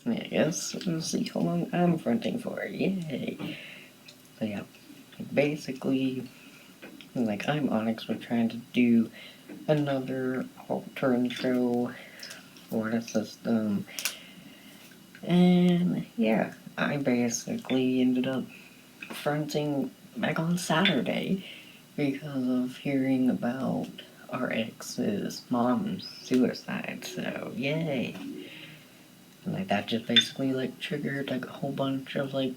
I guess we'll see how long I'm fronting for. Yay! So yeah, basically, like I'm Onyx. We're trying to do another alter intro for the system, and yeah, I basically ended up fronting back on Saturday because of hearing about our ex's mom's suicide. So yay! And like that just basically like triggered like a whole bunch of like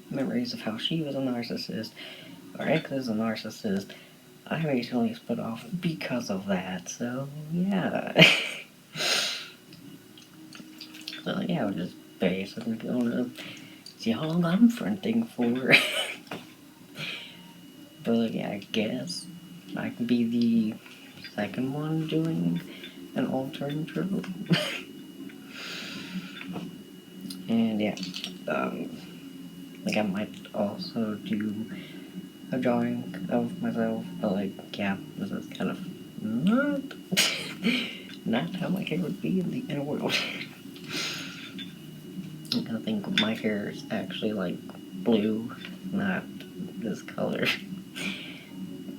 memories of how she was a narcissist. Our ex is a narcissist. I basically split off because of that. So yeah. So yeah, we're just basically gonna see how long I'm fronting for. But yeah, I guess I can be the second one doing an alter intro. And yeah, like I might also do a drawing of myself, but like yeah, this is kind of not not how my hair would be in the inner world. I think my hair is actually like blue, not this color.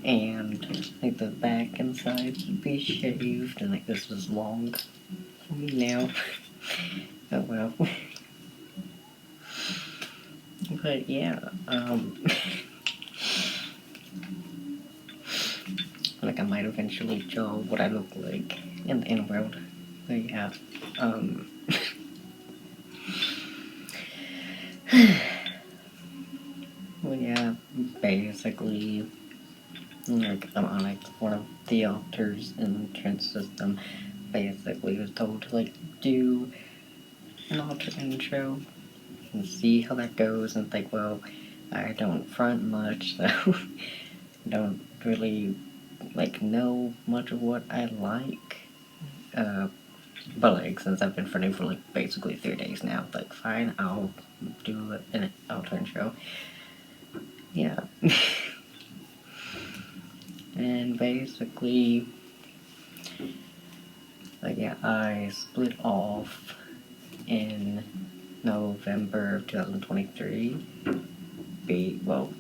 And like the back and sides would be shaved, and like this is long for me now. Oh well. But yeah, like I might eventually draw what I look like in the inner world. But yeah, well, yeah, basically, like I'm on like one of the alters in the trend system. Basically, was told to like do an alter intro and see how that goes, and think, well, I don't front much, so don't really like know much of what I like. But like since I've been fronting for like basically 3 days now, like fine, I'll do an alter intro. Yeah. And basically, like yeah, I split off in November of 2023. Well,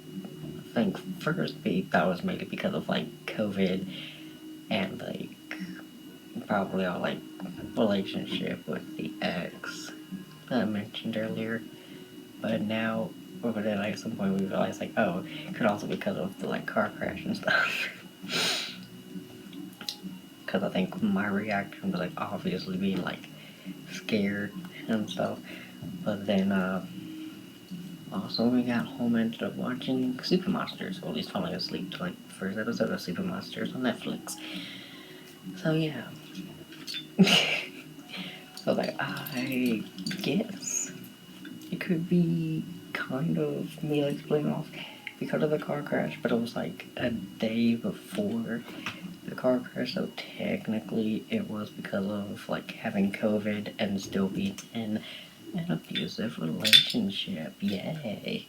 I think first that was mainly because of like COVID and like probably our like relationship with the ex that I mentioned earlier. But now over there, like at some point we realized like, oh, it could also be because of the like car crash and stuff. Because I think my reaction was like obviously being like scared and stuff. But then also we got home and ended up watching Super Monsters, or at least falling asleep to like the first episode of Super Monsters on Netflix. So yeah. So like I guess it could be kind of me like splitting off because of the car crash, but it was like a day before the car crash, so technically it was because of like having COVID and still being in an abusive relationship. Yay.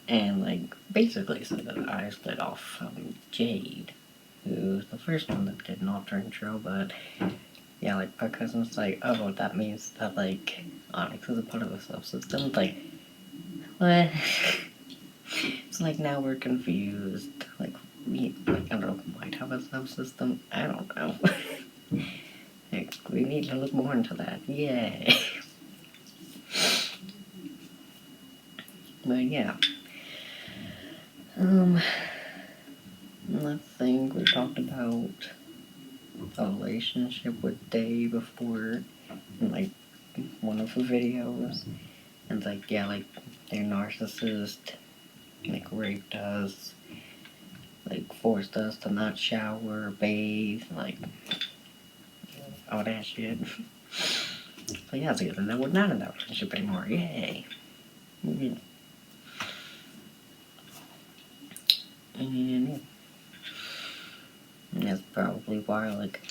And like basically so that I split off from Jade, who's the first one that did an alter intro, but yeah, like my cousin's like, oh, that means that like Onyx is a part of a subsystem. Like, what? It's like now we're confused. Like we, like I don't know, might have a subsystem. I don't know. Like we need to look more into that. Yay. But yeah. I think we talked about a relationship with Dave before in like one of the videos. And like yeah, like they're narcissist, like raped us, like forced us to not shower, bathe, like all that shit. So yeah, it's good. And then we're not in that relationship anymore. Yay. Mm-hmm. And that's probably why like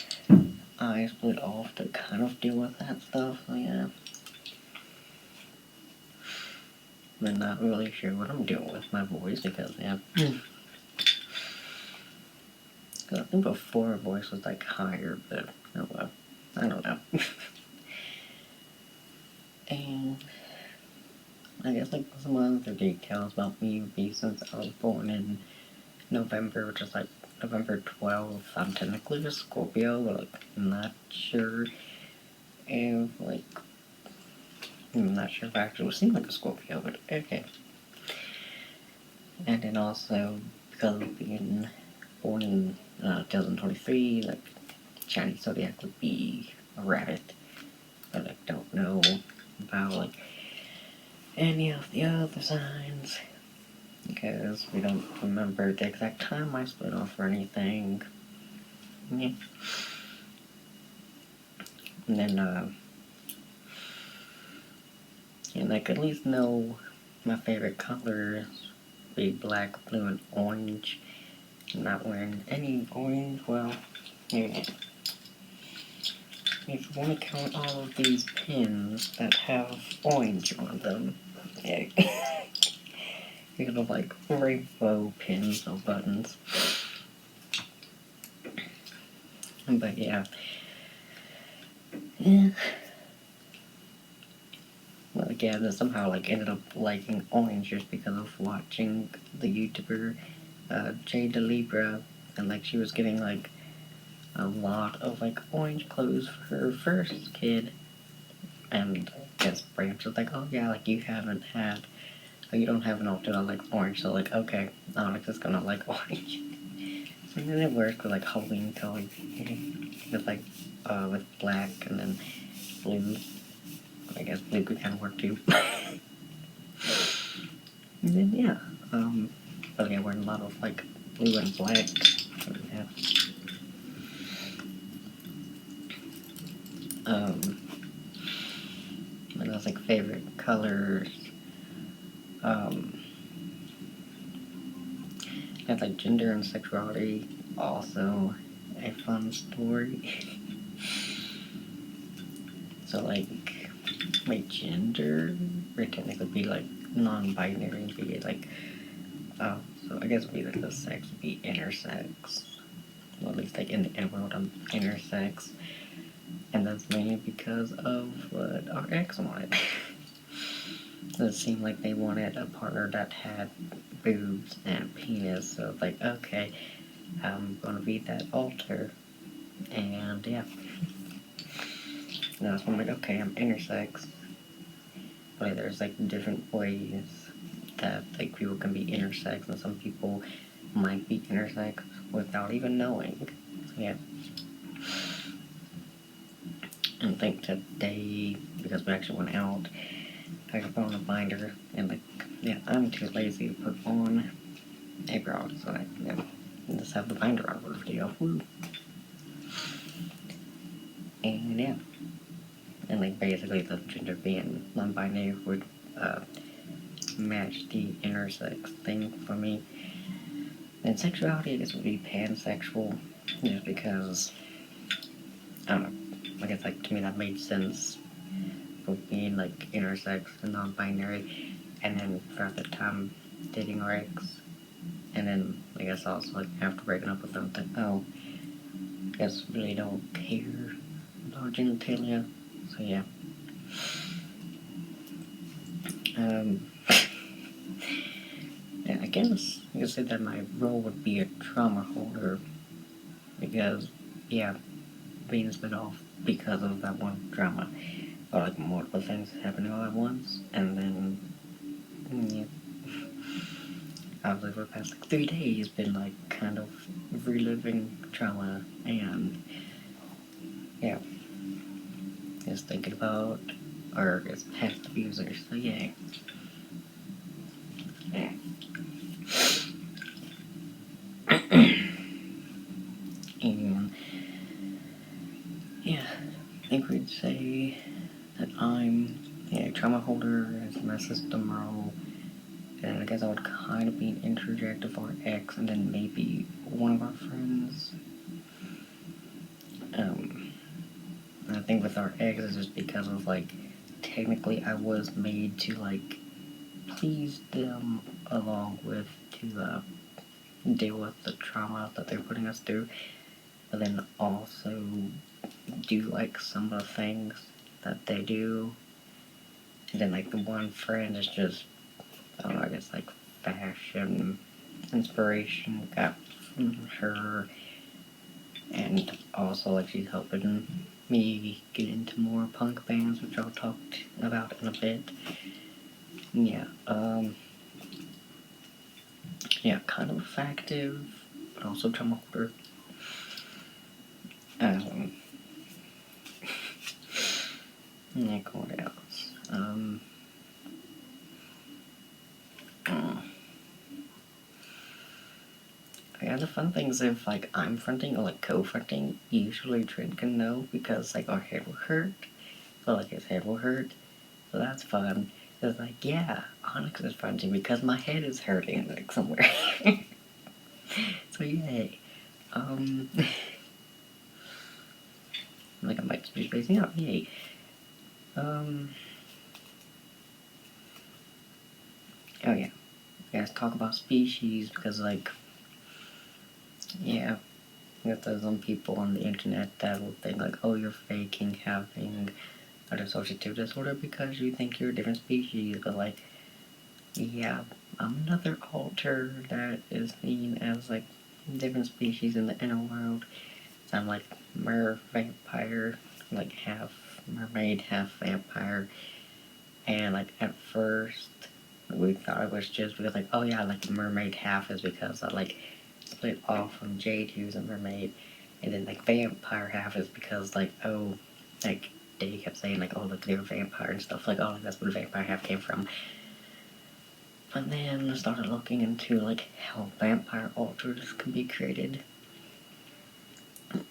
I split off to kind of deal with that stuff. So yeah. I'm not really sure what I'm doing with my voice because yeah. Cause I think before her voice was like higher, but oh well, I don't know. And I guess like some other details about me would be since I was born in November, which is like November 12th, I'm technically a Scorpio, but like I'm not sure if like I'm not sure if I actually seem like a Scorpio, but okay. And then also because of being born in 2023, like Chinese zodiac would be a rabbit, but I don't know about like any of the other signs because we don't remember the exact time I split off or anything. Yeah. And then and I could at least know my favorite colors be black, blue, and orange. I'm not wearing any orange. Well, yeah. If you want to count all of these pins that have orange on them, yeah. These are like rainbow pins or buttons. But yeah. Well, again, I somehow like ended up liking orange just because of watching the YouTuber Jade Libra, and like she was getting like a lot of like orange clothes for her first kid, and this branch was like, oh yeah, like you haven't had, you don't have an outfit on like orange, so like okay, Onyx is gonna like orange. So then it worked with like Halloween color, with like with black and then blue. I guess blue could kind of work too. And then yeah, but yeah, wearing a lot of like blue and black. So, yeah. And those like favorite colors. And like gender and sexuality, also a fun story. So like my gender would technically be like non-binary, be like so I guess it would be like the sex would be intersex. Well, at least like in the inner world I'm intersex. And that's mainly because of what our ex wanted. It seemed like they wanted a partner that had boobs and penis, so it's like, okay, I'm gonna be that alter. And yeah. And that's when I'm like, okay, I'm intersex. But there's like different ways that like people can be intersex, and some people might be intersex without even knowing. So yeah. And I think today, because we actually went out, I could put on a binder, and like, yeah, I'm too lazy to put on a bra, so I just have the binder on for the video. Woo. And yeah. And like basically the gender being non-binary would match the intersex thing for me. And sexuality, I guess, would be pansexual, just because, I don't know, I guess like to me that made sense with being like intersex and non-binary, and then throughout the time dating our ex, and then I guess also like after breaking up with them, like, oh, I guess really don't care about genitalia, so yeah. Yeah, I guess you could say that my role would be a trauma holder, because, yeah, being split off because of that one drama, or like multiple things happening all at once, and then, yeah, obviously for the past like 3 days been like kind of reliving trauma, and yeah, just thinking about our past abusers, so yeah. Yeah. And yeah, I think we'd say that I'm a trauma holder as my system role, and I guess I would kind of be an interject of our ex, and then maybe one of our friends. I think with our ex, it's just because of like, technically I was made to like please them along with to deal with the trauma that they're putting us through, but then also do like some of the things that they do. And then like the one friend is just, I don't know, I guess like fashion inspiration got from her, and also like she's helping me get into more punk bands, which I'll talk about in a bit. Yeah, yeah, kind of effective, but also drama quarter. Like what else? Yeah, the fun thing is if like I'm fronting or like co-fronting, usually Trent can know because like our head will hurt, so like his head will hurt, so that's fun. It's like, yeah, Onyx is fronting because my head is hurting like somewhere. So yay. Like I might just be spacing out, yay. Oh yeah, let's talk about species because like, yeah, there's some people on the internet that will think like, oh, you're faking having a dissociative disorder because you think you're a different species, but like, yeah, I'm another alter that is seen as like different species in the inner world. So I'm like vampire, like half mermaid, half vampire, and like at first we thought it was just because like, oh yeah, like the mermaid half is because I like split off from Jade who's a mermaid, and then like vampire half is because like, oh, like they kept saying like, oh look, they're a vampire and stuff, like, oh like, that's where the vampire half came from. But then I started looking into like how vampire alters can be created,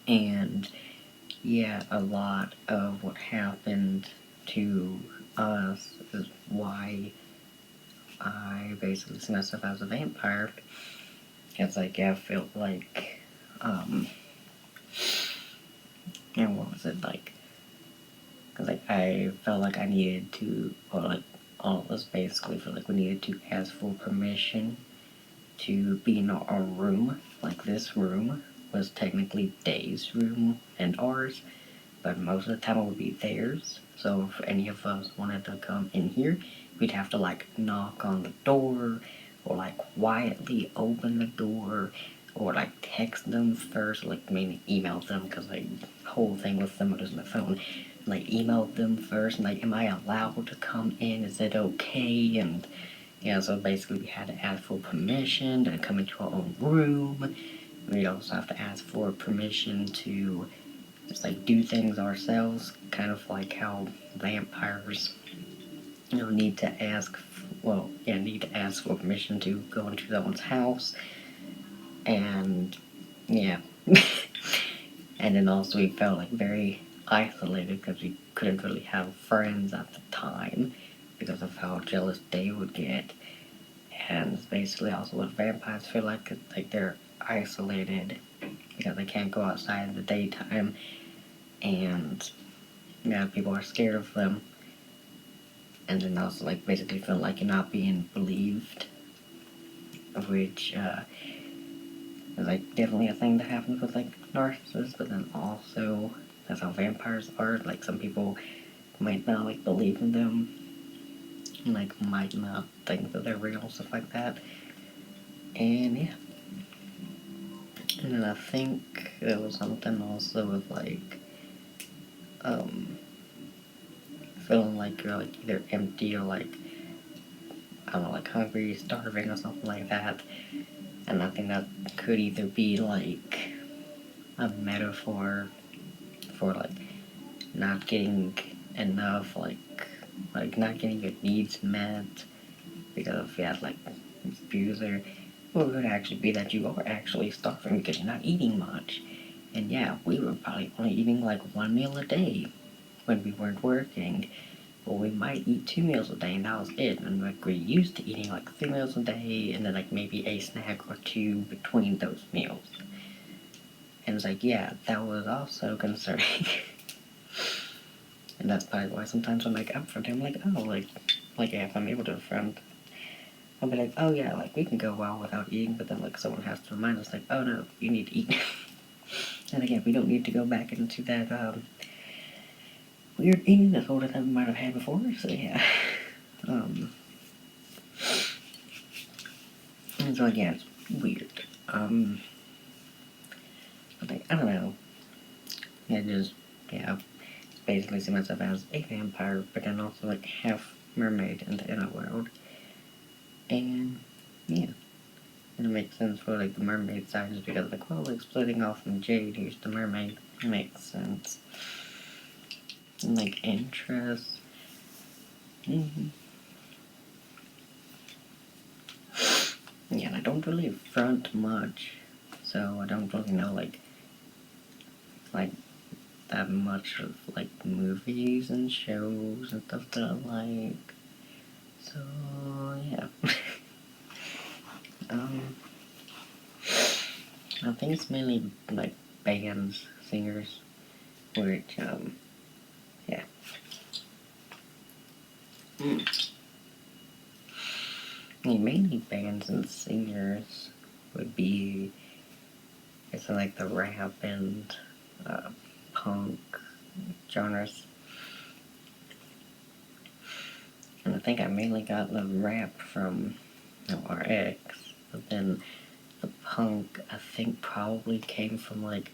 and yeah, a lot of what happened to us is why I basically see myself as a vampire. It's like, yeah, I felt like, and what was it like? Because like I felt like I needed to, or like all of us basically felt like we needed to ask for permission to be in our room. Like this room was technically Dave's room and ours, but most of the time it would be theirs. So if any of us wanted to come in here, we'd have to like knock on the door, or like quietly open the door, or like text them first, like maybe email them, because like the whole thing with them was my phone. Like email them first, and like, am I allowed to come in? Is it okay? And yeah, so basically we had to ask for permission to come into our own room. We also have to ask for permission to just like do things ourselves, kind of like how vampires, need to ask, need to ask for permission to go into someone's house, and yeah, and then also we felt like very isolated because we couldn't really have friends at the time because of how jealous they would get, and it's basically also what vampires feel like they're isolated because they can't go outside in the daytime, and yeah, people are scared of them, and then also like basically feel like you're not being believed, which is like definitely a thing that happens with like narcissists, but then also that's how vampires are. Like some people might not like believe in them, and, like might not think that they're real, stuff like that. And yeah, and then I think there was something also with like feeling like you're like either empty or like, I don't know, like hungry, starving, or something like that. And I think that could either be like a metaphor for like not getting enough, like not getting your needs met because if you had like abuser, or it could actually be that you are actually starving because you're not eating much. And yeah, we were probably only eating like one meal a day when we weren't working. Well, we might eat 2 meals a day, and that was it. And like we're used to eating like 3 meals a day, and then like maybe a snack or two between those meals. And it's like, yeah, that was also concerning. And that's probably why sometimes I'm like up for them, like, oh, like yeah, if I'm able to friend, I'll be like, oh yeah, like we can go a while without eating, but then like someone has to remind us, like, oh no, you need to eat. And again, we don't need to go back into that weird eating disorder that we might have had before. So yeah, and so yeah, it's weird. But like, I don't know. I just yeah, basically see myself as a vampire, but then also like half mermaid in the inner world. And yeah, and it makes sense for like the mermaid side is because like, well, like splitting off from Jade, who's the mermaid, makes sense. And like interest. Yeah, and I don't really front much, so I don't really know like that much of like movies and shows and stuff that I like. So yeah. I think it's mainly like bands, singers, which yeah. I mean, mainly bands and singers would be it's like the rap and punk genres. And I think I mainly got the rap from our ex, but then the punk I think probably came from like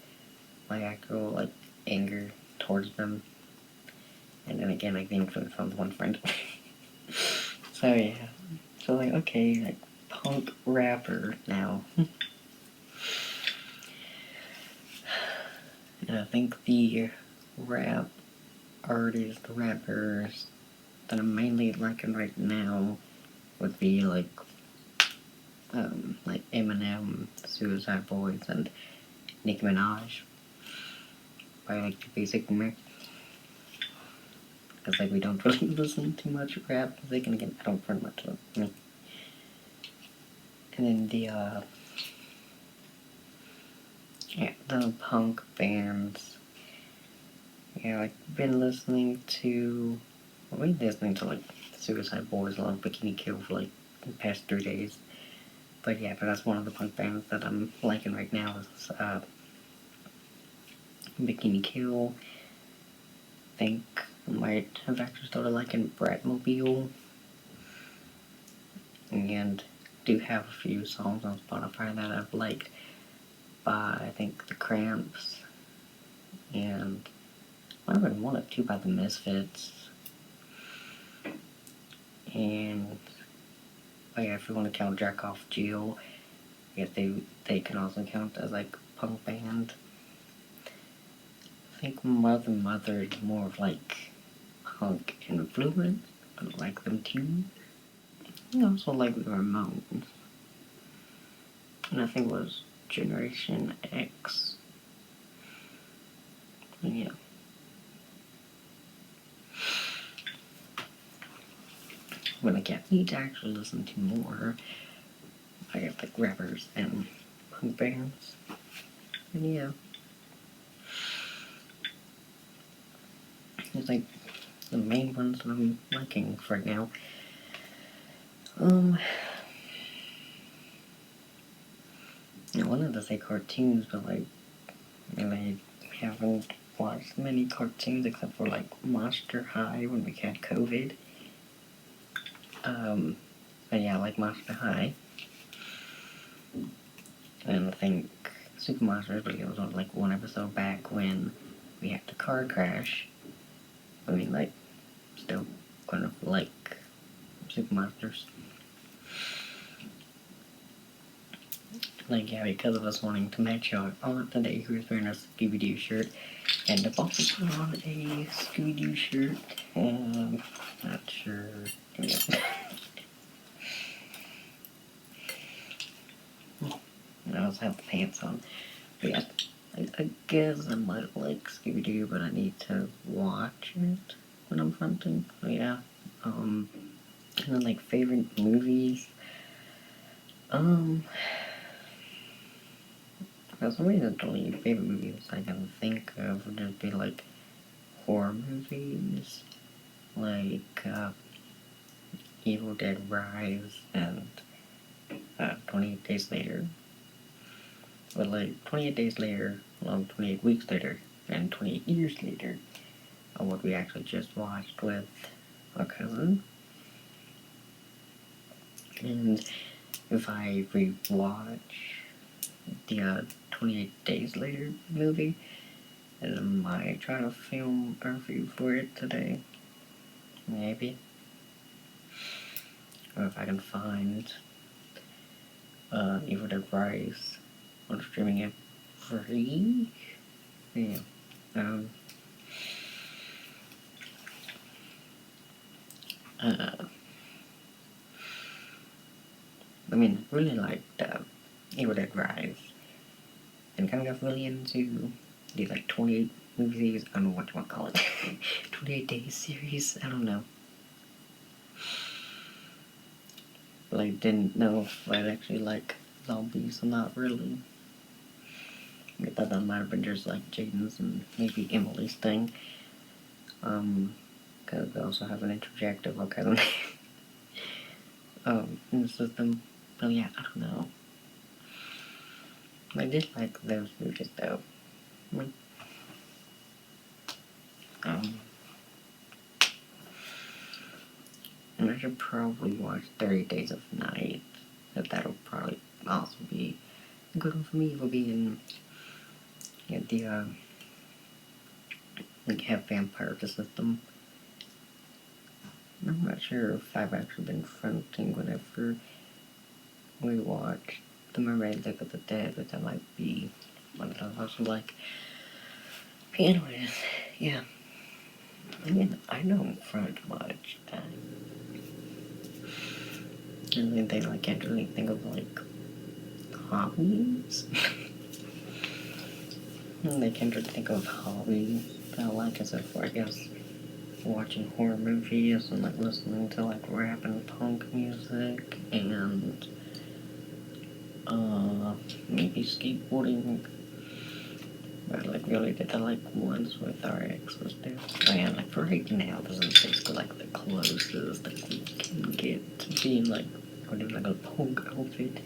my actual like anger towards them, and then again I think from one friend. So yeah, so like okay, like punk rapper now. And I think the rap artists, rappers that I'm mainly liking right now would be like Eminem, Suicide Boys, and Nicki Minaj. By like the basic mix. Because like we don't really listen to much rap music, and again I don't pretty much listen. And then the punk bands. Yeah, like been listening to like Suicide Boys, a lot of Bikini Kill for like the past 3 days. But yeah, but that's one of the punk bands that I'm liking right now is Bikini Kill. I think I might have actually started liking Bratmobile. And do have a few songs on Spotify that I've liked by I think the Cramps and I would one or two by the Misfits. And oh yeah, if you want to count Jack Off Jill, yeah, they can also count as like punk band. I think Mother is more of like punk influence. I like them too. I also like the Ramones. And I think it was Generation X. And yeah. When I can't need to actually listen to more, I guess like rappers and punk bands. And yeah. It's like the main ones that I'm liking for now. I wanted to say cartoons, but like, I haven't watched many cartoons except for like Monster High when we had COVID. But yeah, like Monster High. And I think Super Monsters, but it was on like one episode back when we had the car crash. I mean, like, still kind of like Super Monsters. Like, yeah, because of us wanting to match our aunt today who was wearing a Scooby-Doo shirt. And the boss put on a Scooby-Doo shirt. Not sure. Yeah. I also have the pants on. But yeah, I guess I might like Scooby-Doo, but I need to watch it when I'm fronting. So yeah. And then like favorite movies. For some reason, the only favorite movies I can think of would just be like horror movies, like Evil Dead Rise and 28 Days Later. But like 28 days later, along 28 weeks later, and 28 years later, of what we actually just watched with our cousin. And if I rewatch the 28 Days Later movie, and I might try to film a review for it today. Maybe. Or if I can find Evil Dead Rise on streaming it free. Yeah. I mean, really liked Evil Dead Rise. And kind of got really into these like 28 movies. I don't know what you want to call it. 28 days series. I don't know. But I didn't know if I'd actually like zombies or not really. I thought that might have been just like Jaden's and maybe Emily's thing. Because they also have an interjective vocabulary. In the system. But yeah, I don't know. I did like those movies though. And I should probably watch 30 Days of Night. That'll probably also be a good one for me. Will be in the like have vampire system. I'm not sure if I've actually been fronting whenever we watch The Mermaid Look at the Dead, but that might be one of those also like. Anyways, yeah. I mean, I don't front much time. And then I can't really think of like hobbies. I can't really think of hobbies that I like except for I guess watching horror movies and like listening to like rap and punk music and maybe skateboarding. But like we only did that like once with our exes too. And like for right now this is basically like the closest that we can get to being like doing like a punk outfit.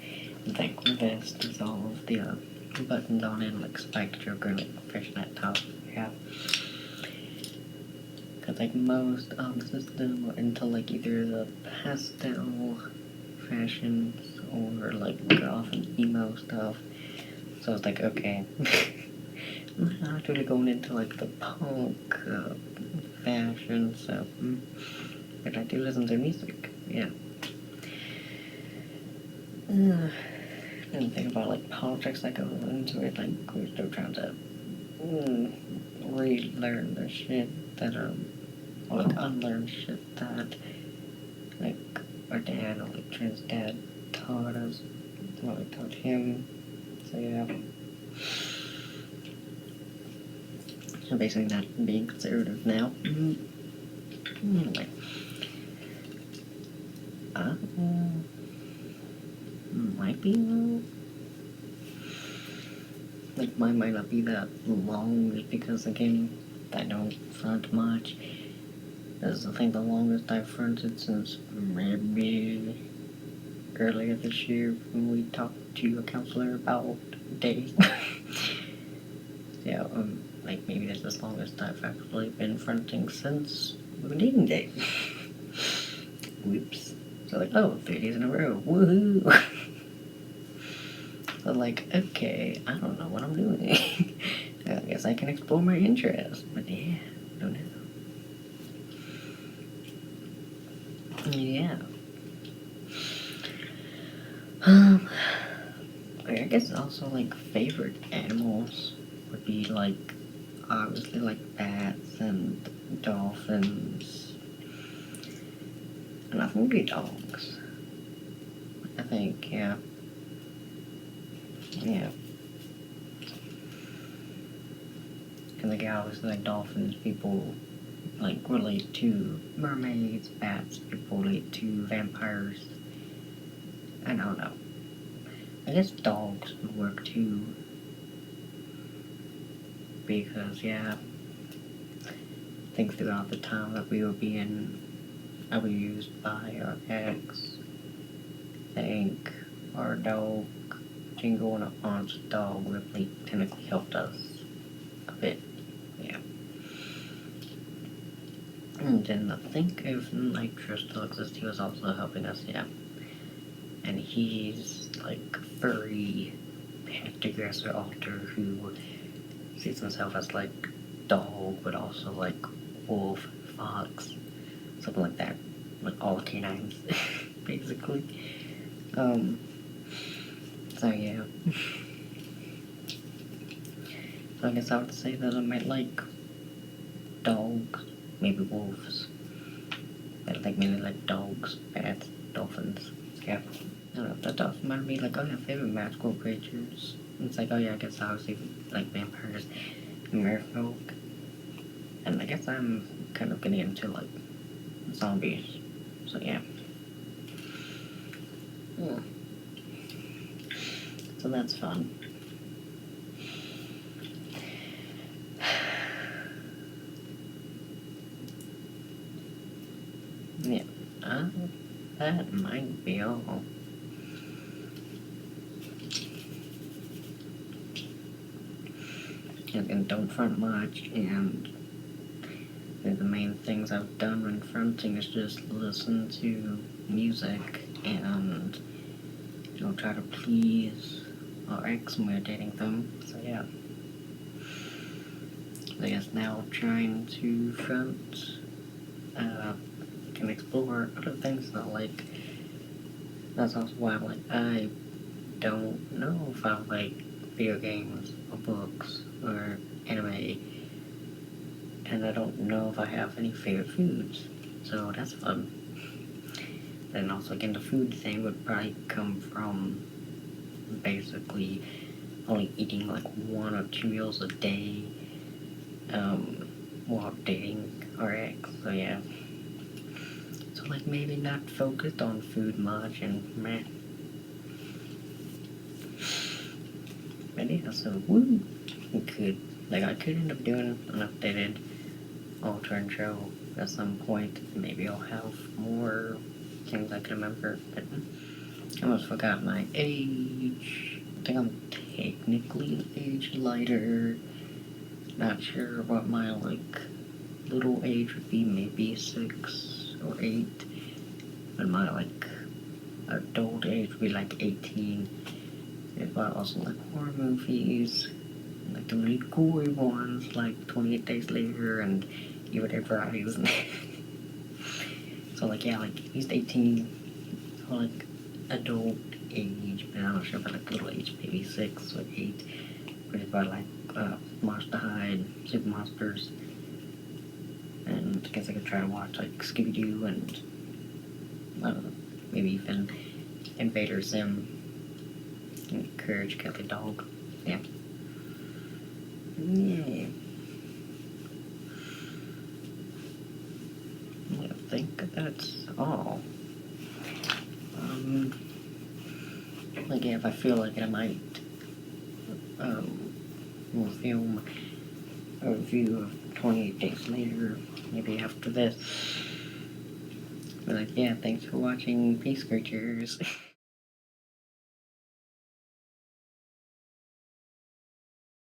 Like vest with all of the buttons on it, like spiked choker, like fishnet top. Yeah. Cause like most of the system are into like either the pastel fashions or like often emo stuff. So it's like, okay, I'm not really going into like the punk fashion stuff. But I do listen to music, yeah. And think about like politics that goes into it, like we're still trying to relearn the shit that or like unlearn shit that like our dad or like Trent's dad taught us, or like taught him. So yeah. So basically not being conservative now. Anyway. Might be though. Like mine might not be that long just because again I don't front much. This is I think the longest I've fronted since maybe earlier this year when we talked to a counselor about days. Yeah, like maybe that's the longest I've actually been fronting since dating days. Whoops. So like, oh, 3 days in a row, woohoo! So like, okay, I don't know what I'm doing. I guess I can explore my interests, but yeah, I don't know. Yeah. I guess also like favorite animals would be like obviously like bats and dolphins, and I think maybe dogs. I think, yeah. Yeah. And like obviously like dolphins, people like relate to mermaids, bats, people relate to vampires. I don't know. I guess dogs would work too. Because, yeah, I think throughout the time that we were being I was used by our ex. I think our dog, Jingle, and Aunt's dog really technically helped us a bit. Yeah. And then I think if Nitro still exists, he was also helping us, yeah. And he's like a furry pantaggressor alter who sees himself as like dog, but also like wolf, fox, something like that. Like all canines, basically. So yeah. So I guess I would say that I might like dogs, maybe wolves. But like mainly like dogs, bats, dolphins. Yeah. I don't know, that does remind me like, oh yeah, favorite magical creatures. It's like, oh yeah, I guess obviously like vampires and merfolk. And I guess I'm kind of getting into like zombies. So yeah. So that's fun. Yeah. That might be all. And don't front much, and the main things I've done when fronting is just listen to music and, you know, try to please our ex when we're dating them. So yeah. I guess now trying to front, can explore other things that I like. That's also why I'm like, I don't know if I like video games or books or anime, and I don't know if I have any favorite foods. So that's fun. Then also again, the food thing would probably come from basically only eating like 1 or 2 meals a day, while dating our ex. So yeah. So like maybe not focused on food much and meh. But yeah, so woo. I could end up doing an updated alter intro at some point. Maybe I'll have more things I can remember. But I almost forgot my age. I think I'm technically an age lighter. Not sure what my like little age would be. Maybe 6 or 8. But my like adult age would be like 18. But I also like horror movies, like the really gory ones, like 28 Days Later and Even Everybody's. So like yeah, like he's 18, so like adult age, but I'm not sure about like little age, maybe 6 or 8. But it's about like Monster High, Super Monsters, and I guess I could try to watch like Scooby Doo and I don't know, maybe even Invader Zim and Courage Cat the Dog. Yeah. Yeah. I think that's all. Like yeah, if I feel like it, I might we'll film a review of 28 Days Later, maybe after this. But like yeah, thanks for watching. Peace, creatures.